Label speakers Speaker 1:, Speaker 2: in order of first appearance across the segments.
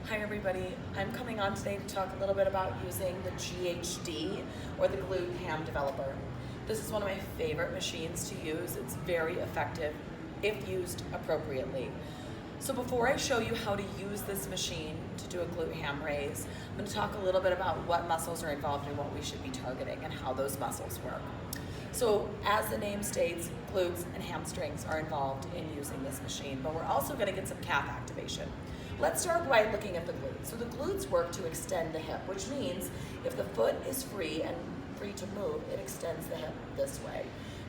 Speaker 1: Hi everybody, I'm coming on today to talk a little bit about using the GHD or the Glute Ham Developer. This is one of my favorite machines to use. It's very effective if used appropriately. So before I show you how to use this machine to do a glute ham raise, I'm going to talk a little bit about what muscles are involved in what we should be targeting and how those muscles work. So as the name states, glutes and hamstrings are involved in using this machine, but we're also going to get some calf activation. Let's start by looking at the glutes. So the glutes work to extend the hip, which means if the foot is free and free to move, it extends the hip this way.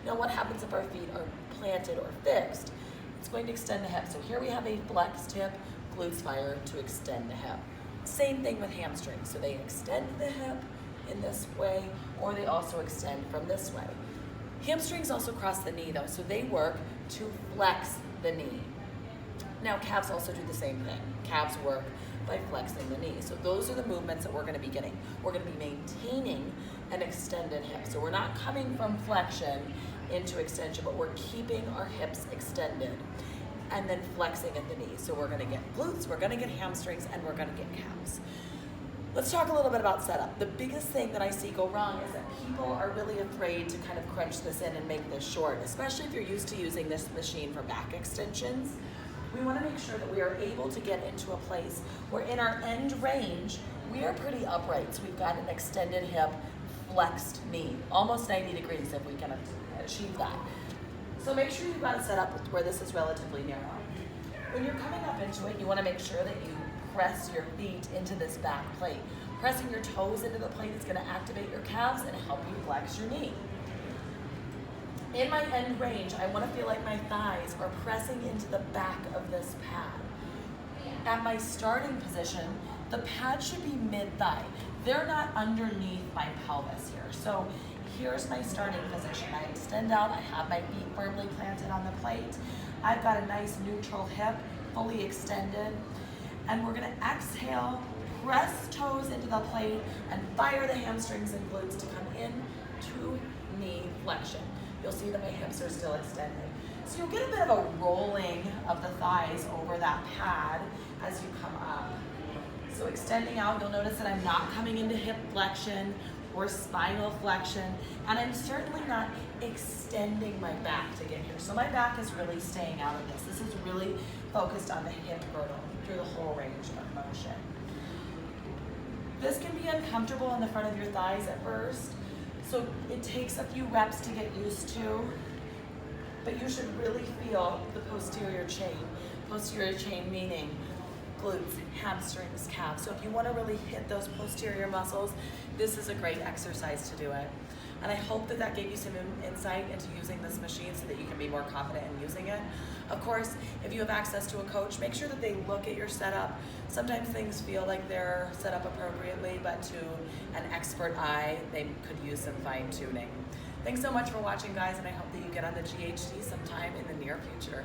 Speaker 1: Now what happens if our feet are planted or fixed? It's going to extend the hip. So here we have a flexed hip, glutes fire to extend the hip. Same thing with hamstrings. So they extend the hip in this way, or they also extend from this way. Hamstrings also cross the knee though, so they work to flex the knee. Now calves also do the same thing. Calves work by flexing the knee. So those are the movements that we're going to be getting. We're going to be maintaining an extended hip. So we're not coming from flexion into extension, but we're keeping our hips extended and then flexing at the knee. So we're going to get glutes, we're going to get hamstrings, and we're going to get calves. Let's talk a little bit about setup. The biggest thing that I see go wrong is that people are really afraid to kind of crunch this in and make this short, especially if you're used to using this machine for back extensions. We want to make sure that we are able to get into a place where in our end range, we are pretty upright. So we've got an extended hip, flexed knee, almost 90 degrees if we can achieve that. So make sure you've got it set up where this is relatively narrow. When you're coming up into it, you want to make sure that you press your feet into this back plate. Pressing your toes into the plate is going to activate your calves and help you flex your knee. In my end range, I want to feel like my thighs are pressing into the back of this pad. At my starting position, the pad should be mid-thigh. They're not underneath my pelvis here. So here's my starting position. I extend out, I have my feet firmly planted on the plate. I've got a nice neutral hip, fully extended. And we're gonna exhale, press toes into the plate, and fire the hamstrings and glutes to come in to knee flexion. You'll see that my hips are still extended. So you'll get a bit of a rolling of the thighs over that pad as you come up. So extending out, you'll notice that I'm not coming into hip flexion or spinal flexion, and I'm certainly not extending my back to get here. So my back is really staying out of this. This is really focused on the hip girdle through the whole range of motion. This can be uncomfortable in the front of your thighs at first. So it takes a few reps to get used to, but you should really feel the posterior chain. Posterior chain meaning glutes, hamstrings, calves. So if you want to really hit those posterior muscles, this is a great exercise to do it. And I hope that that gave you some insight into using this machine so that you can be more confident in using it. Of course, if you have access to a coach, make sure that they look at your setup. Sometimes things feel like they're set up appropriately, but to an expert eye, they could use some fine tuning. Thanks so much for watching, guys, and I hope that you get on the GHD sometime in the near future.